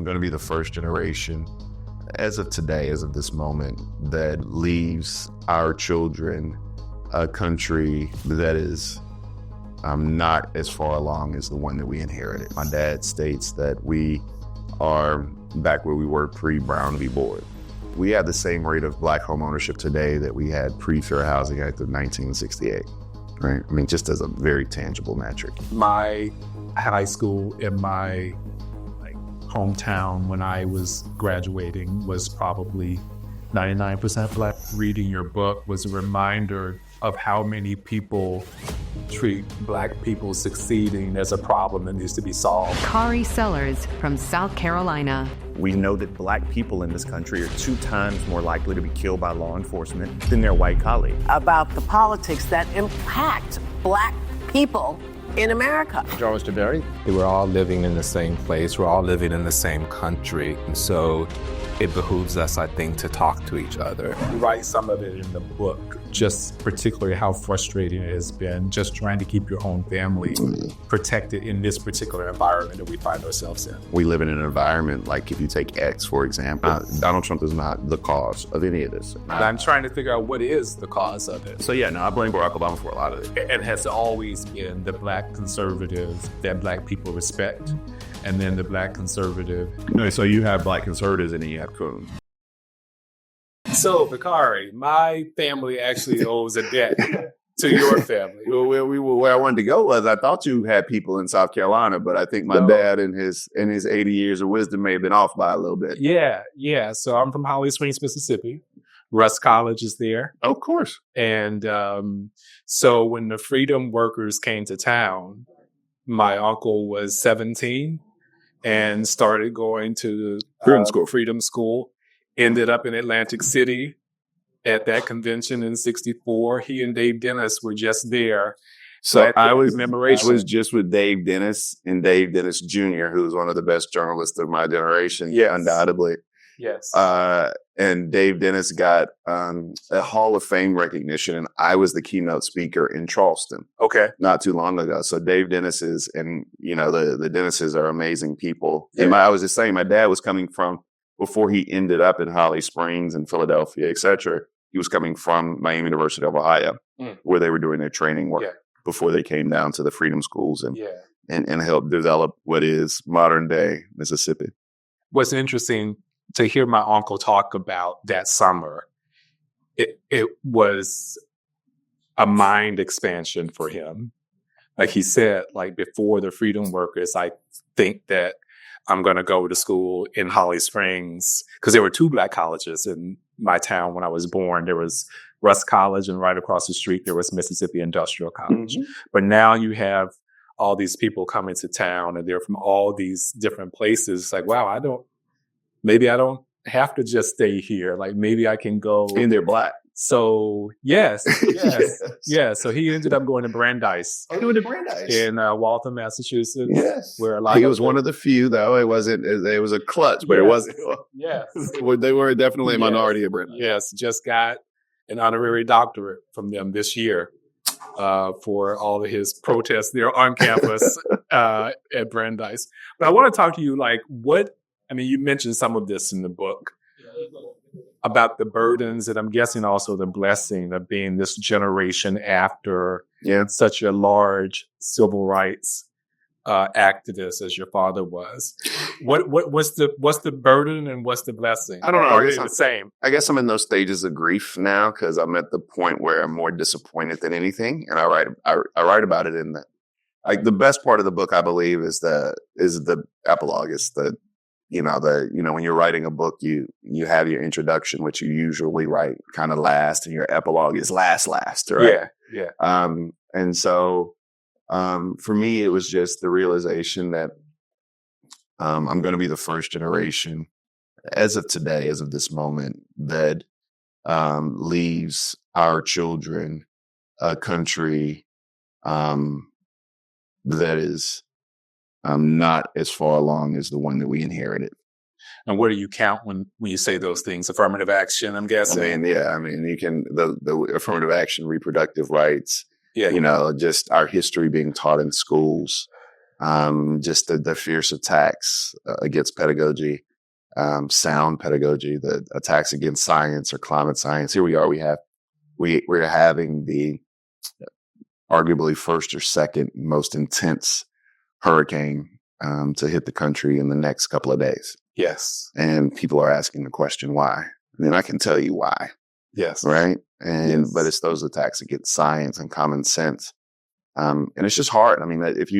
I'm going to be the first generation, as of today, as of this moment, that leaves our children a country that is not as far along as the one that we inherited. My dad states that we are back where we were pre-Brown v. Board. We have the same rate of Black home ownership today that we had pre-Fair Housing Act of 1968, right? I mean, just as a very tangible metric. My high school in my hometown when I was graduating was probably 99% Black. Reading your book was a reminder of how many people treat Black people succeeding as a problem that needs to be solved. Bakari Sellers from South Carolina. We know that Black people in this country are 2 times more likely to be killed by law enforcement than their white colleagues. About the politics that impact Black people in America. Jarvis, Deberry. We're all living in the same place. We're all living in the same country. And so it behooves us, I think, to talk to each other. You write some of it in the book, just particularly how frustrating it has been just trying to keep your own family protected in this particular environment that we find ourselves in. We live in an environment, like if you take X, for example, Donald Trump is not the cause of any of this. And I'm trying to figure out what is the cause of it. So I blame Barack Obama for a lot of it. It has always been the Black conservative that Black people respect, and then the Black conservative. No, so you have Black conservatives and then you have coons. So, Bakari, my family actually owes a debt to your family. Well, where I wanted to go was I thought you had people in South Carolina, but I think my dad in his 80 years of wisdom may have been off by a little bit. Yeah. So I'm from Holly Springs, Mississippi. Russ College is there. Of course. And so when the Freedom Workers came to town, my uncle was 17 and started going to Freedom School. Ended up in Atlantic City at that convention in '64. He and Dave Dennis were just there. So I was just with Dave Dennis and Dave Dennis Jr., who's one of the best journalists of my generation, undoubtedly. Yes. And Dave Dennis got a Hall of Fame recognition, and I was the keynote speaker in Charleston. Okay. Not too long ago. So Dave Dennis is, and the Dennises are amazing people. Yeah. And I was just saying, my dad was coming from, before he ended up in Holly Springs and Philadelphia, et cetera, he was coming from Miami University of Ohio, where they were doing their training work before they came down to the Freedom Schools and helped develop what is modern day Mississippi. What's interesting to hear my uncle talk about that summer, it was a mind expansion for him. Like he said, before the Freedom Workers, I think that I'm going to go to school in Holly Springs, because there were 2 Black colleges in my town when I was born. There was Russ College, and right across the street, there was Mississippi Industrial College. Mm-hmm. But now you have all these people coming to town, and they're from all these different places. It's like, wow, maybe I don't have to just stay here. Like, maybe I can go. And they're Black. So, yes. Yeah. So he ended up going to Brandeis. Oh, he went to Brandeis. In Waltham, Massachusetts. Yes. Where a lot he was one of the few, though. It was a clutch, but it wasn't. Yes. They were definitely a minority at Brandeis. Yes. Just got an honorary doctorate from them this year for all of his protests there on campus at Brandeis. But I want to talk to you, you mentioned some of this in the book about the burdens, and I'm guessing also the blessing of being this generation after such a large civil rights activist as your father was. What's the burden and what's the blessing? I don't know. Or is it the same? I guess I'm in those stages of grief now because I'm at the point where I'm more disappointed than anything, and I write about it in that. The best part of the book, I believe, is the epilogue. It's when you're writing a book, you have your introduction, which you usually write kind of last, and your epilogue is last, right? Yeah. And so, for me, it was just the realization that I'm going to be the first generation, as of today, as of this moment, that leaves our children a country that is not as far along as the one that we inherited. And what do you count when you say those things? Affirmative action, I'm guessing. You can, the affirmative action, reproductive rights, just our history being taught in schools, just the fierce attacks against pedagogy, sound pedagogy, the attacks against science or climate science. Here we are. We're having the arguably first or second most intense hurricane to hit the country in the next couple of days. Yes. And people are asking the question, why? And I can tell you why. Yes. Right. And, Yes. but it's those attacks against science and common sense. And it's just hard. I mean, if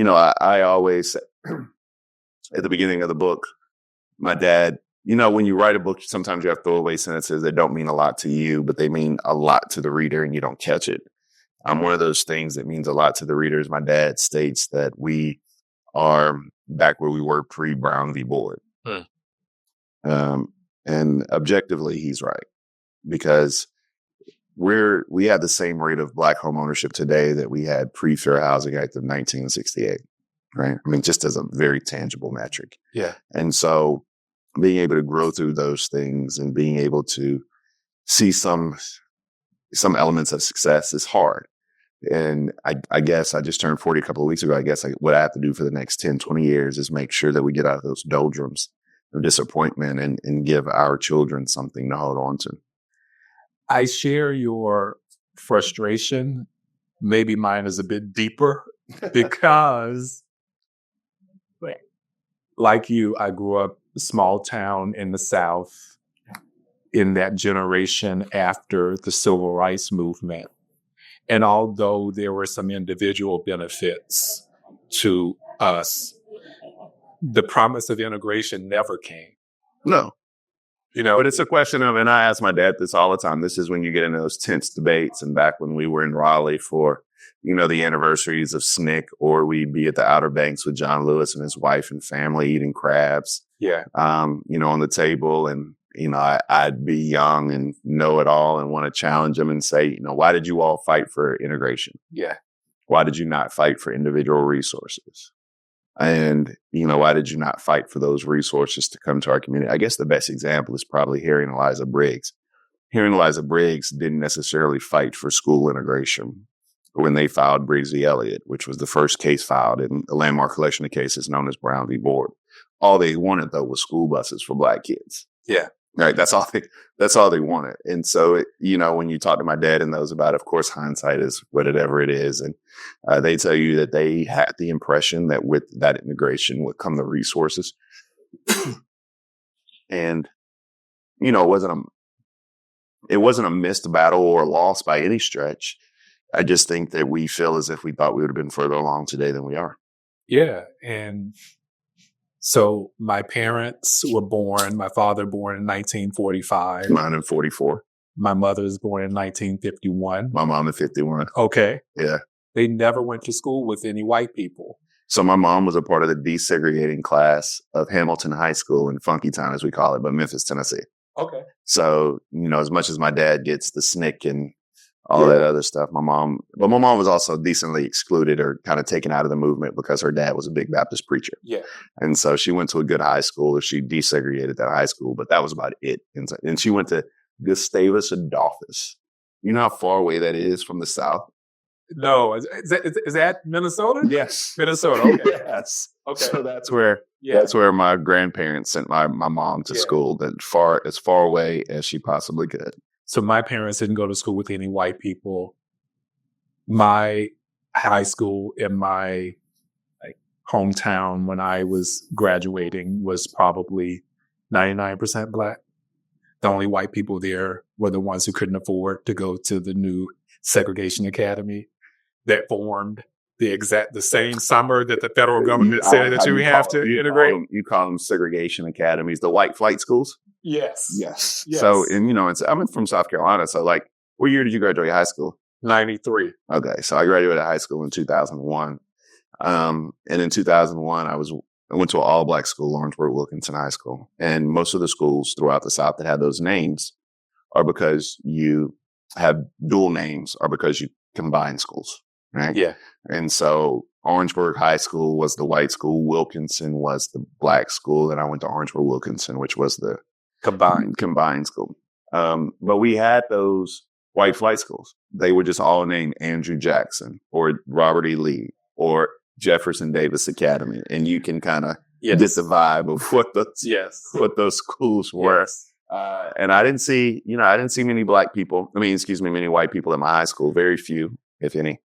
I always, at the beginning of the book, my dad, when you write a book, sometimes you have throwaway sentences that don't mean a lot to you, but they mean a lot to the reader and you don't catch it. One of those things that means a lot to the readers. My dad states that we are back where we were pre-Brown v. Board. And objectively, he's right, because we have the same rate of Black home ownership today that we had pre-Fair Housing Act of 1968, right? I mean, just as a very tangible metric. Yeah. And so being able to grow through those things and being able to see some elements of success is hard. And I guess I just turned 40 a couple of weeks ago. I guess what I have to do for the next 10, 20 years is make sure that we get out of those doldrums of disappointment and give our children something to hold on to. I share your frustration. Maybe mine is a bit deeper because, like you, I grew up a small town in the South in that generation after the Civil Rights Movement. And although there were some individual benefits to us, the promise of integration never came. No. But it's a question of, and I ask my dad this all the time, this is when you get into those tense debates. And back when we were in Raleigh for, the anniversaries of SNCC, or we'd be at the Outer Banks with John Lewis and his wife and family eating crabs, on the table. And, I'd be young and know it all and want to challenge them and say, why did you all fight for integration? Yeah. Why did you not fight for individual resources? And, why did you not fight for those resources to come to our community? I guess the best example is probably Harry and Eliza Briggs. Harry and Eliza Briggs didn't necessarily fight for school integration when they filed Briggs v. Elliott, which was the first case filed in a landmark collection of cases known as Brown v. Board. All they wanted, though, was school buses for Black kids. Yeah. Right. That's all they wanted. And so, when you talk to my dad and those about it, of course, hindsight is whatever it is. And they tell you that they had the impression that with that integration would come the resources. And, it wasn't a missed battle or a loss by any stretch. I just think that we feel as if we thought we would have been further along today than we are. Yeah. And so my parents were born, my father born in 1945. Mine in 44. My mother was born in 1951. My mom in 51. Okay. Yeah. They never went to school with any white people. So my mom was a part of the desegregating class of Hamilton High School in Funkytown, as we call it, but Memphis, Tennessee. Okay. So, as much as my dad gets the SNCC and all that other stuff, my mom was also decently excluded or kind of taken out of the movement because her dad was a big Baptist preacher. Yeah. And so she went to a good high school, or she desegregated that high school, but that was about it. And she went to Gustavus Adolphus. You know how far away that is from the South? No. Is that Minnesota? Yes. Minnesota. Okay. Yes. Okay. So that's where my grandparents sent my mom to school, as far away as she possibly could. So my parents didn't go to school with any white people. My high school in my hometown when I was graduating was probably 99% Black. The only white people there were the ones who couldn't afford to go to the new segregation academy that formed the same summer that the federal government said that you have to integrate. You call them segregation academies, the white flight schools? Yes. So, and I'm from South Carolina. So what year did you graduate high school? 93. Okay. So I graduated high school in 2001. And in 2001, I went to an all Black school, Lawrenceburg Wilkinson High School. And most of the schools throughout the South that have those names are because you have dual names or because you combine schools. Right. Yeah. And so Orangeburg High School was the white school. Wilkinson was the Black school. And I went to Orangeburg Wilkinson, which was the combined school. But we had those white flight schools. They were just all named Andrew Jackson or Robert E. Lee or Jefferson Davis Academy, and you can kind of get the vibe of what those schools were. Yes. And I didn't see many white people in my high school. Very few, if any.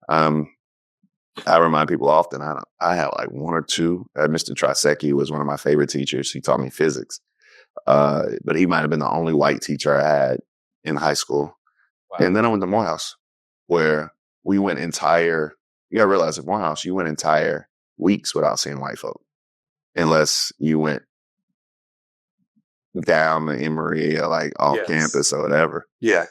I remind people often, I had like one or two. Mr. Trisecki was one of my favorite teachers. He taught me physics. But he might have been the only white teacher I had in high school. Wow. And then I went to Morehouse, where we went you gotta realize at Morehouse, you went entire weeks without seeing white folk, unless you went down to Emory or like off campus or whatever. Yeah.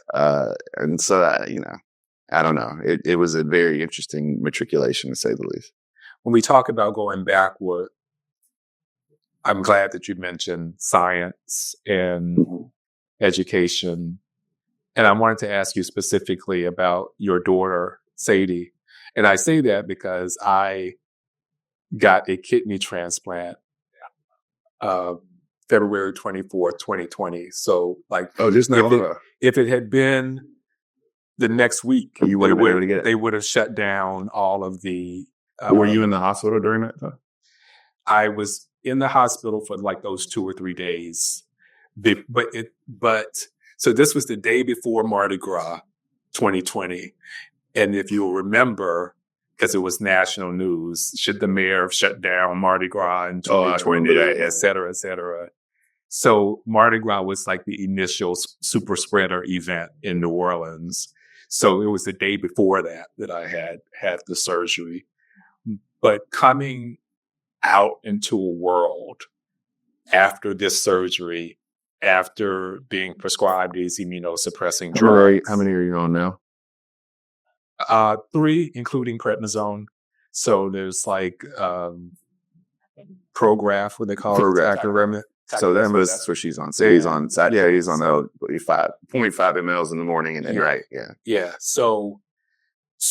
And so, I don't know. It was a very interesting matriculation, to say the least. When we talk about going backward, I'm glad that you mentioned science and education. And I wanted to ask you specifically about your daughter, Sadie. And I say that because I got a kidney transplant February 24th, 2020. So if it had been the next week, you wouldn't have been able to get it. They would have shut down all of the. Were you in the hospital during that time? I was in the hospital for like those 2 or 3 days, so this was the day before Mardi Gras, 2020, and if you'll remember, because it was national news, should the mayor have shut down Mardi Gras in 2020, et cetera, et cetera. So Mardi Gras was like the initial super spreader event in New Orleans. So it was the day before that I had the surgery. But coming out into a world after this surgery, after being prescribed these immunosuppressing drugs. How many are you on now? 3, including prednisone. So there's like Prograf, what they call it. So that's what she's on. So he's on the 0.5 mLs in the morning, and then Yeah. So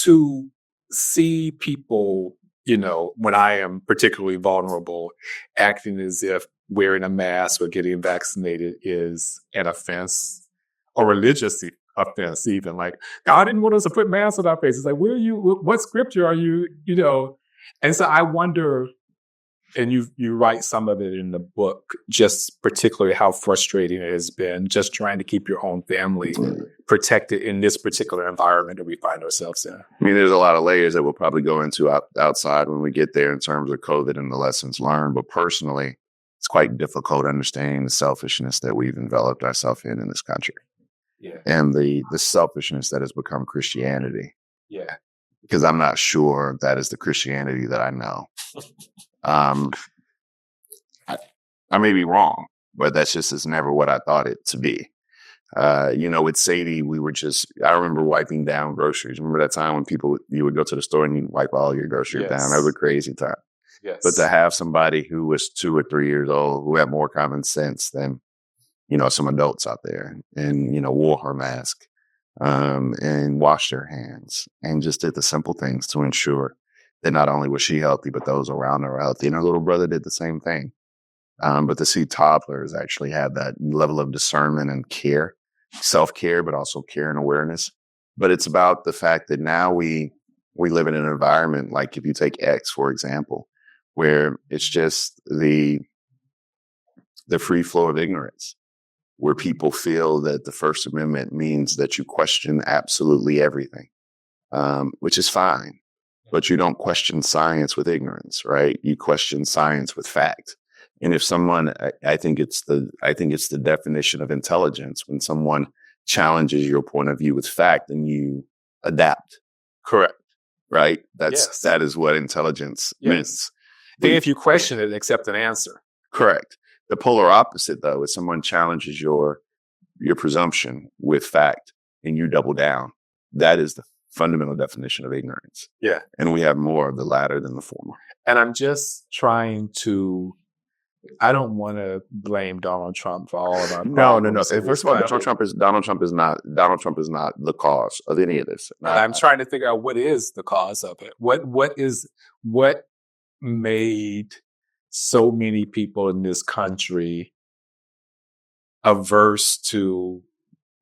to see people, when I am particularly vulnerable, acting as if wearing a mask or getting vaccinated is an offense, or religious offense, even like God didn't want us to put masks on our faces. Like, what scripture are you? And so I wonder. And you write some of it in the book, just particularly how frustrating it has been just trying to keep your own family protected in this particular environment that we find ourselves in. I mean, there's a lot of layers that we'll probably go into outside when we get there in terms of COVID and the lessons learned. But personally, it's quite difficult understanding the selfishness that we've enveloped ourselves in this country. Yeah. And the selfishness that has become Christianity. Yeah. Because I'm not sure that is the Christianity that I know. I may be wrong, but that's just never what I thought it to be. With Sadie, I remember wiping down groceries. Remember that time when you would go to the store and you'd wipe all your groceries down? That was a crazy time. Yes. But to have somebody who was 2 or 3 years old, who had more common sense than, some adults out there, and, wore her mask, and washed their hands and just did the simple things to ensure that not only was she healthy, but those around her were healthy. And her little brother did the same thing. But to see toddlers actually have that level of discernment and care, self-care, but also care and awareness. But it's about the fact that now we live in an environment, like if you take X, for example, where it's just the free flow of ignorance, where people feel that the First Amendment means that you question absolutely everything, which is fine. But you don't question science with ignorance, right? You question science with fact. And if someone, I think it's the definition of intelligence when someone challenges your point of view with fact and you adapt. Correct. Right? That is what intelligence means. Then if you question it, accept an answer. Correct. The polar opposite, though, is someone challenges your presumption with fact and you double down. That is the fundamental definition of ignorance. Yeah. And we have more of the latter than the former. And I'm just trying to, I don't want to blame Donald Trump for all of our problems. No. First of all, Donald Trump is not the cause of any of this. I'm trying to figure out what is the cause of it. What made so many people in this country averse to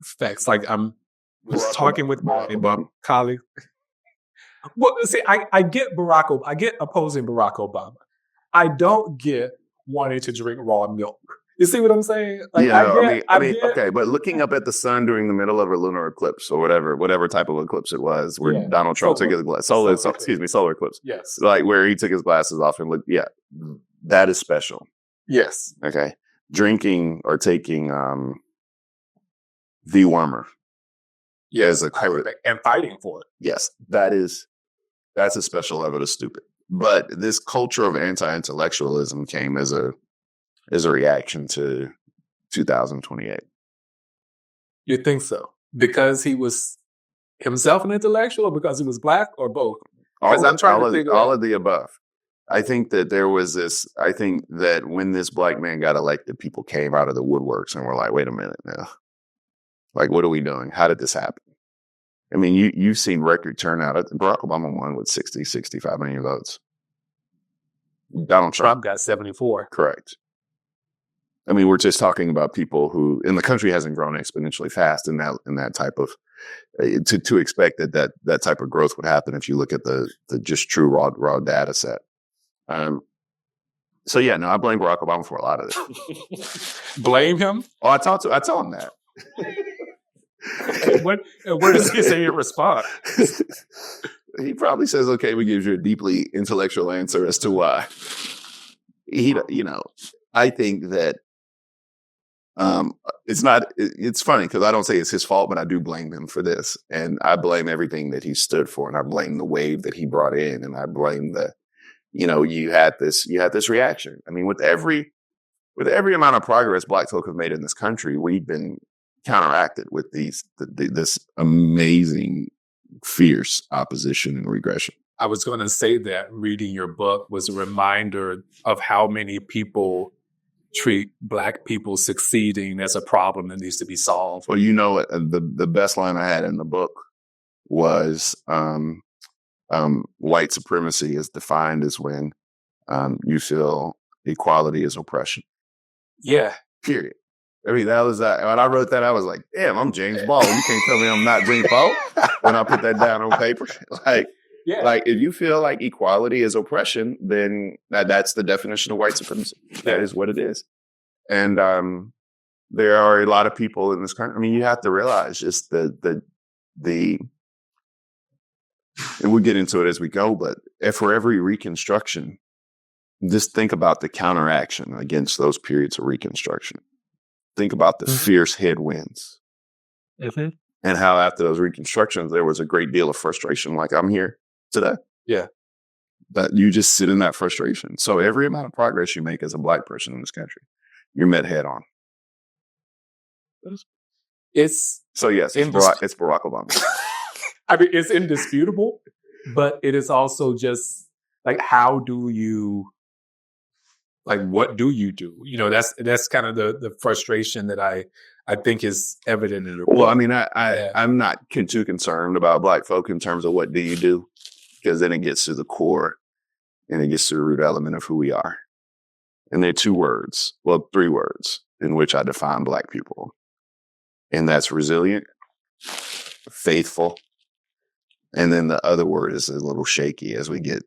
facts? Like was talking with my colleague Well, see, I get Barack Obama. I get opposing Barack Obama. I don't get wanting to drink raw milk. You see what I'm saying? Like, yeah, I get, okay, but looking up at the sun during the middle of a lunar eclipse or whatever type of eclipse it was, where Donald Trump took his solar eclipse. Yes. Like where he took his glasses off and looked, that is special. Yes. Okay. Drinking or taking dewormer. Yes, and fighting for it. Yes, that's a special level of stupid. But this culture of anti-intellectualism came as a reaction to 2028. You think so? Because he was himself an intellectual, or because he was black, or both? All of the above. I think that there was this. I think that when this black man got elected, people came out of the woodworks and were like, "Wait a minute now, like, what are we doing? How did this happen?" I mean, you've seen record turnout. Barack Obama won with 65 million votes. Donald Trump got 74. Correct. I mean, we're just talking about people who, and the country hasn't grown exponentially fast in that type of, to expect that type of growth would happen if you look at the just true raw data set. So yeah, no, I blame Barack Obama for a lot of this. Blame him? Oh, I told him that. Where does he say your response? He probably says, "Okay, we give you a deeply intellectual answer as to why." I think that it's funny because I don't say it's his fault, but I do blame him for this, and I blame everything that he stood for, and I blame the wave that he brought in, and I blame you had this reaction. I mean, with every amount of progress Black folk have made in this country, we've been counteracted with this amazing, fierce opposition and regression. I was going to say that reading your book was a reminder of how many people treat Black people succeeding as a problem that needs to be solved. Well, the best line I had in the book was white supremacy is defined as when you feel equality is oppression. Yeah. Period. I mean, that was when I wrote that, I was like, damn, I'm James Baldwin. You can't tell me I'm not James Baldwin when I put that down on paper. Like if you feel like equality is oppression, then that's the definition of white supremacy. That is what it is. And there are a lot of people in this country. I mean, you have to realize just the and we'll get into it as we go, but for every Reconstruction, just think about the counteraction against those periods of Reconstruction. Think about the fierce headwinds and how after those Reconstructions, there was a great deal of frustration, like I'm here today. Yeah. That you just sit in that frustration. So every amount of progress you make as a Black person in this country, you're met head on. It's Barack Obama. I mean, it's indisputable, but it is also just like, what do you do? That's kind of the frustration that I think is evident in the book. Well, I mean, I'm not too concerned about Black folk in terms of what do you do, because then it gets to the core and it gets to the root element of who we are. And there are 3 words in which I define Black people. And that's resilient, faithful, and then the other word is a little shaky as we get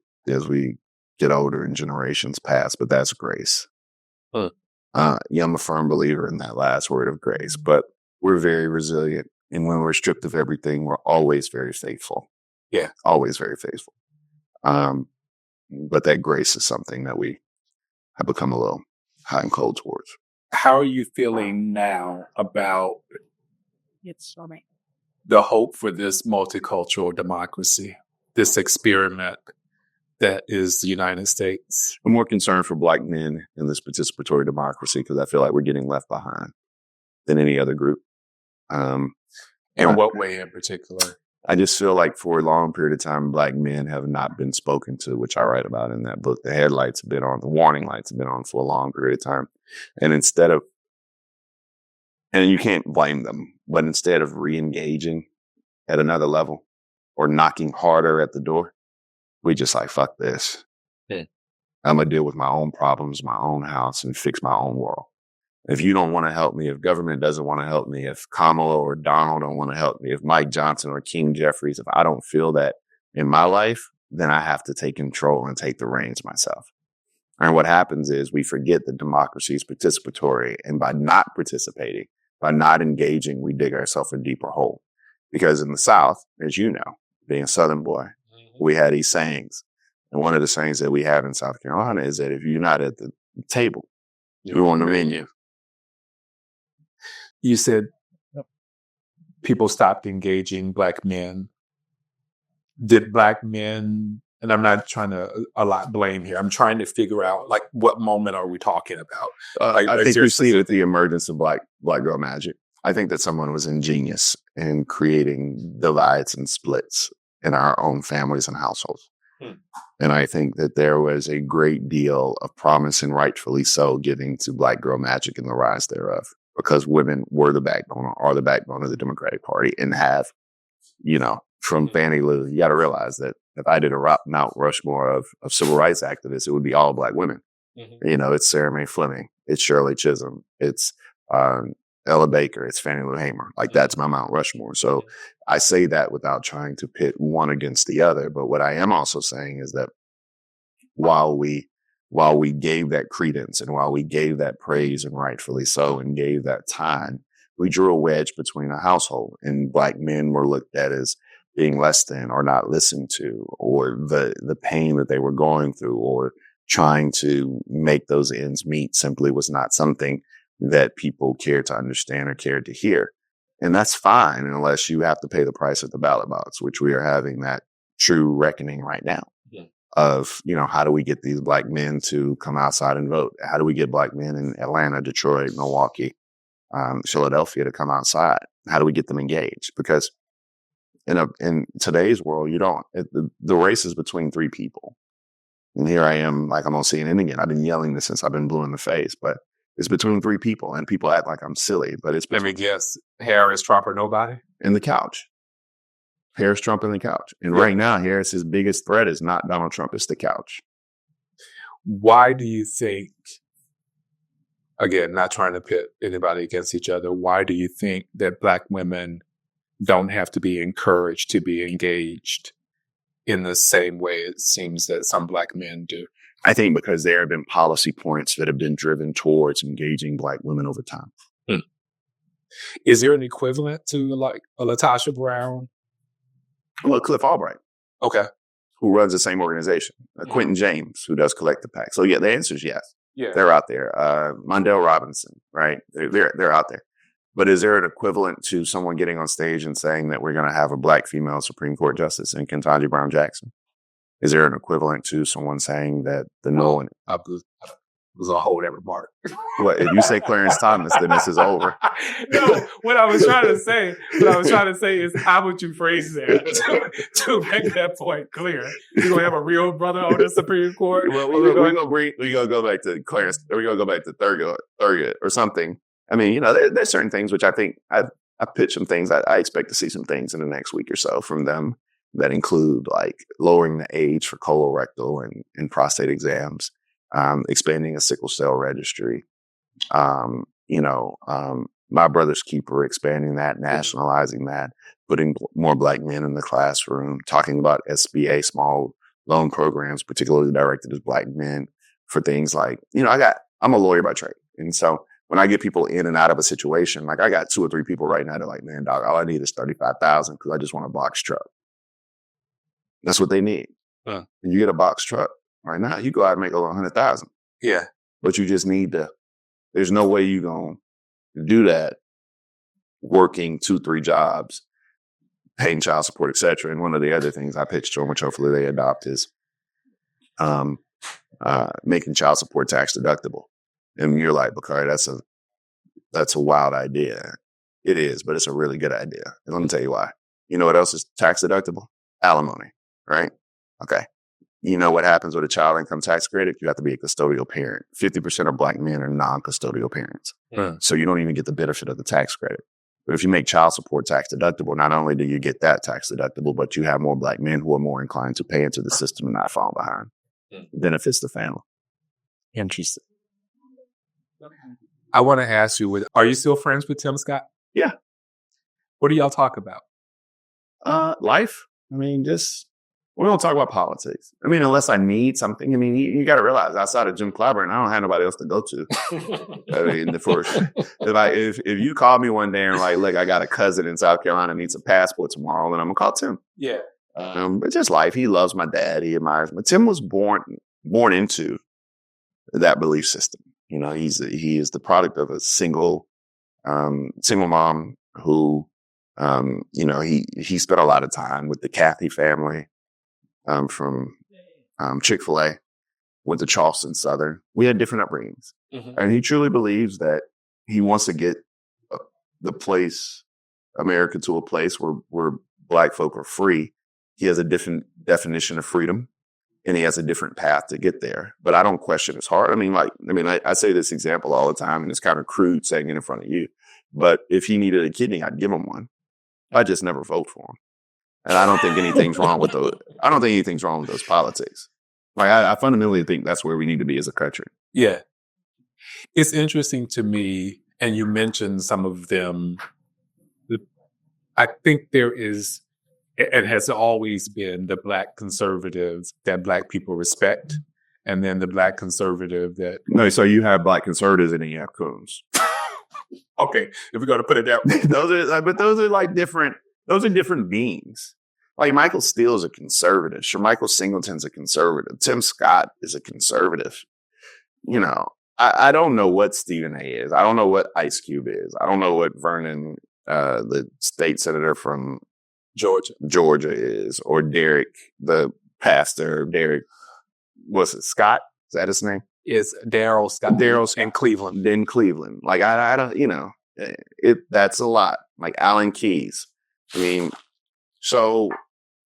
older and generations pass, but that's grace. I'm a firm believer in that last word of grace, but we're very resilient. And when we're stripped of everything, we're always very faithful. Yeah. Always very faithful. But that grace is something that we have become a little hot and cold towards. How are you feeling now about the hope for this multicultural democracy, this experiment that is the United States? I'm more concerned for Black men in this participatory democracy because I feel like we're getting left behind than any other group. In what way in particular? I just feel like for a long period of time, Black men have not been spoken to, which I write about in that book. The warning lights have been on for a long period of time. And you can't blame them, but instead of re-engaging at another level or knocking harder at the door, we just like, fuck this. Yeah. I'm going to deal with my own problems, my own house, and fix my own world. If you don't want to help me, if government doesn't want to help me, if Kamala or Donald don't want to help me, if Mike Johnson or King Jeffries, if I don't feel that in my life, then I have to take control and take the reins myself. And what happens is we forget that democracy is participatory. And by not participating, by not engaging, we dig ourselves a deeper hole. Because in the South, as you know, being a Southern boy, we had these sayings. And one of the sayings that we have in South Carolina is that if you're not at the table, you're on the menu. You said people stopped engaging Black men. Did Black men, and I'm not trying to allot blame here, I'm trying to figure out, like, what moment are we talking about? I think we see it with the emergence of Black girl magic. I think that someone was ingenious in creating divides and splits in our own families and households. And I think that there was a great deal of promise, and rightfully so, giving to Black girl magic and the rise thereof, because women were the backbone, or are the backbone of the Democratic Party, and have, from Fannie Lou. You got to realize that if I did a Mount Rushmore of civil rights activists, it would be all Black women. It's Sarah Mae Fleming, it's Shirley Chisholm, it's Ella Baker, it's Fannie Lou Hamer. Like, that's my Mount Rushmore. So I say that without trying to pit one against the other. But what I am also saying is that while we gave that credence, and while we gave that praise, and rightfully so, and gave that time, we drew a wedge between a household, and Black men were looked at as being less than, or not listened to, or the pain that they were going through, or trying to make those ends meet simply was not something that people cared to understand or cared to hear. And that's fine, unless you have to pay the price at the ballot box, which we are having that true reckoning right now of, how do we get these Black men to come outside and vote? How do we get Black men in Atlanta, Detroit, Milwaukee, Philadelphia to come outside? How do we get them engaged? Because in today's world, the race is between three people. And here I am, like I'm on CNN again. I've been yelling this since I've been blue in the face, but it's between three people, and people act like I'm silly, but it's let me guess, Harris, Trump, or nobody? In the couch. Harris, Trump, and the couch. And right now, Harris's biggest threat is not Donald Trump, it's the couch. Why do you think, again, not trying to pit anybody against each other, why do you think that Black women don't have to be encouraged to be engaged in the same way it seems that some Black men do? I think because there have been policy points that have been driven towards engaging Black women over time. Is there an equivalent to, like, a Latasha Brown? Well, Cliff Albright. Okay. Who runs the same organization. Quentin James, who does Collective PAC. So, yeah, the answer is yes. Yeah. They're out there. Mondale Robinson, right? They're out there. But is there an equivalent to someone getting on stage and saying that we're going to have a Black female Supreme Court justice in Ketanji Brown Jackson? Is there an equivalent to someone saying that I was gonna hold that remark. What, if you say Clarence Thomas, then this is over. No, what I was trying to say is, how would you phrase that to make that point clear? You're gonna have a real brother on the Supreme Court? Well, we're gonna go back to Clarence, or we're gonna go back to Thurgood or something. I mean, there's certain things which I think I pitched some things. I expect to see some things in the next week or so from them that include, like, lowering the age for colorectal and prostate exams, expanding a sickle cell registry, My Brother's Keeper, expanding that, nationalizing that, putting more Black men in the classroom, talking about SBA small loan programs, particularly directed at Black men for things like, I'm a lawyer by trade. And so when I get people in and out of a situation, like, I got 2 or 3 people right now that are like, man, dog, all I need is $35,000 because I just want a box truck. That's what they need. And you get a box truck right now, you go out and make over $100,000. Yeah. But you just need there's no way you're going to do that working 2-3 jobs, paying child support, et cetera. And one of the other things I pitched to them, which hopefully they adopt, is making child support tax deductible. And you're like, Bakari, that's a wild idea. It is, but it's a really good idea. And let me tell you why. You know what else is tax deductible? Alimony, right? Okay. You know what happens with a child income tax credit? You have to be a custodial parent. 50% of Black men are non-custodial parents. So you don't even get the benefit of the tax credit. But if you make child support tax deductible, not only do you get that tax deductible, but you have more Black men who are more inclined to pay into the system and not fall behind. It benefits the family. Interesting. I want to ask you, are you still friends with Tim Scott? Yeah. What do y'all talk about? Life. I mean, just We don't talk about politics. I mean, unless I need something. I mean, you got to realize outside of Jim Clyburn, I don't have nobody else to go to. I mean, if you call me one day and like, look, I got a cousin in South Carolina needs a passport tomorrow, then I'm gonna call Tim. Yeah. But just life. He loves my dad. He admires me. Tim was born into that belief system. You know, he is the product of a single mom who, you know, he spent a lot of time with the Cathy family. From Chick-fil-A, went to Charleston Southern. We had different upbringings. Mm-hmm. And he truly believes that he wants to get America to a place where Black folk are free. He has a different definition of freedom, and he has a different path to get there. But I don't question his heart. I say this example all the time, and it's kind of crude saying it in front of you. But if he needed a kidney, I'd give him one. I just never vote for him. And I don't think anything's wrong with those. I don't think anything's wrong with those politics. Like I fundamentally think that's where we need to be as a country. Yeah, it's interesting to me, and you mentioned some of them. I think there is, and has always been, the Black conservatives that Black people respect, and then the Black conservative that. No, so you have Black conservatives and then you have coons. Okay, if we're going to put it that way, those are like different. Those are different beings. Like Michael Steele is a conservative. Sure, Michael Singleton's a conservative. Tim Scott is a conservative. You know, I don't know what Stephen A. is. I don't know what Ice Cube is. I don't know what Vernon, the state senator from Georgia is, or Derek, the pastor, Derek, what's it, Scott? Is that his name? Is Daryl Scott. Daryl Scott. In Cleveland. In Cleveland. Like, I don't, you know, that's a lot. Like Alan Keyes. I mean, so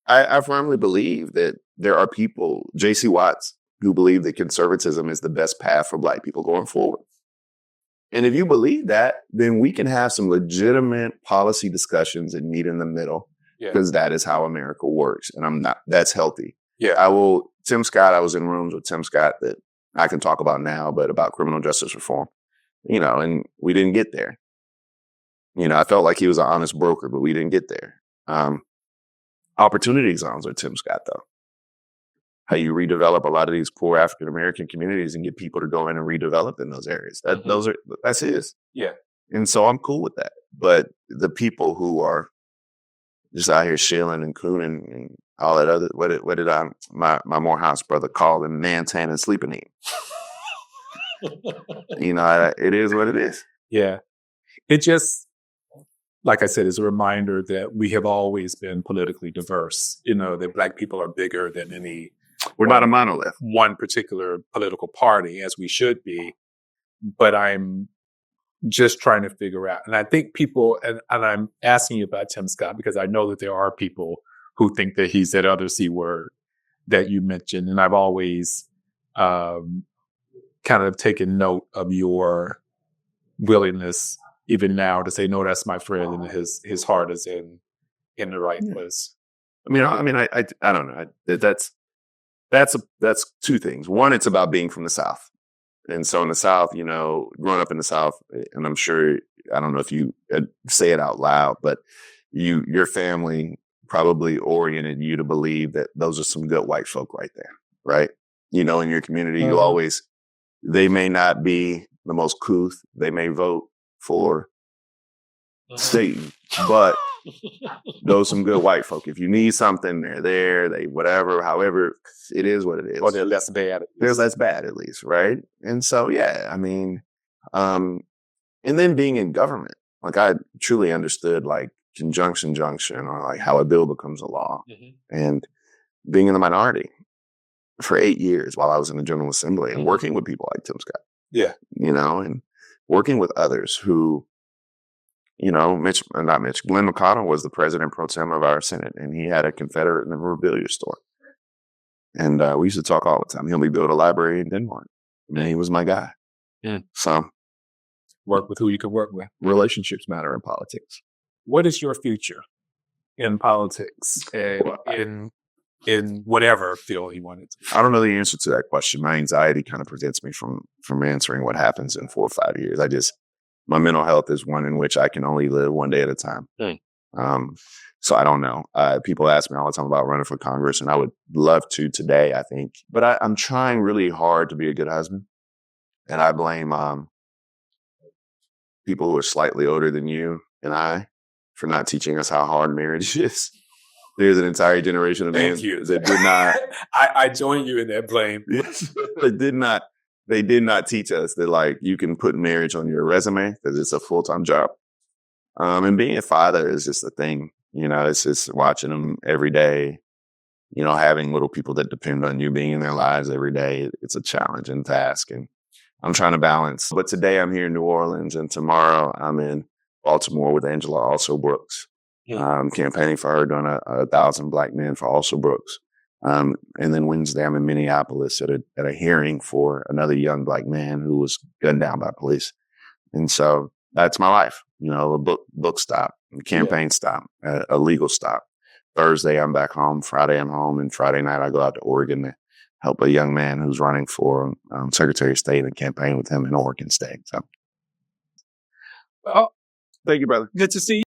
I firmly believe that there are people, J.C. Watts, who believe that conservatism is the best path for Black people going forward. And if you believe that, then we can have some legitimate policy discussions and meet in the middle, because that is how America works. And that's healthy. Yeah. Tim Scott, I was in rooms with Tim Scott that I can talk about now, but about criminal justice reform, you know, and we didn't get there. You know, I felt like he was an honest broker, but we didn't get there. Opportunity zones are Tim Scott, though. How you redevelop a lot of these poor African-American communities and get people to go in and redevelop in those areas. That's his. Yeah. And so I'm cool with that. But the people who are just out here shilling and cooning and all that other, what did my Morehouse brother call them, man, tan, and sleeping in. You know, it is what it is. Yeah. It just, like I said, is a reminder that we have always been politically diverse. You know, that Black people are bigger than any. We're not a monolith. One particular political party, as we should be. But I'm just trying to figure out. And I think people, and I'm asking you about Tim Scott because I know that there are people who think that he's that other C word that you mentioned. And I've always kind of taken note of your willingness even now to say, no, that's my friend, and his heart is in the right place. I don't know. That's two things. One, it's about being from the South. And so in the South, you know, growing up in the South, and I'm sure, I don't know if you say it out loud, but your family probably oriented you to believe that those are some good white folk right there, right? You know, in your community, they may not be the most couth. They may vote for Satan, but those some good white folk. If you need something, they're there. They whatever, however, it is what it is. Or they're less bad. They're less bad, at least, right? And so, yeah, I mean, and then being in government, like I truly understood like conjunction junction, or like how a bill becomes a law, and being in the minority for 8 years while I was in the General Assembly and working with people like Tim Scott. Yeah, you know, and working with others who, you know, Glenn McConnell was the president pro tem of our Senate, and he had a Confederate memorabilia store. And we used to talk all the time. He helped me build a library in Denmark. I mean, he was my guy. Yeah. So work with who you can work with. Relationships matter in politics. What is your future in politics and in whatever field you want it to? I don't know the answer to that question. My anxiety kind of prevents me from answering what happens in 4 or 5 years. My mental health is one in which I can only live one day at a time. So I don't know. People ask me all the time about running for Congress, and I would love to today, I think. But I'm trying really hard to be a good husband. And I blame people who are slightly older than you and I for not teaching us how hard marriage is. There's an entire generation of men that did not. I join you in that blame. They did not teach us that, like, you can put marriage on your resume, that it's a full-time job. And being a father is just a thing. It's just watching them every day, having little people that depend on you being in their lives every day. It's a challenging task. And I'm trying to balance. But today I'm here in New Orleans, and tomorrow I'm in Baltimore with Angela Also Brooks, campaigning for her, doing a 1,000 Black Men for Also Brooks. And then Wednesday I'm in Minneapolis at a hearing for another young Black man who was gunned down by police. And so that's my life, a book stop, a campaign stop, a legal stop. Thursday I'm back home. Friday I'm home, and Friday night I go out to Oregon to help a young man who's running for Secretary of State and campaign with him in Oregon State. So, well, thank you, brother. Good to see you.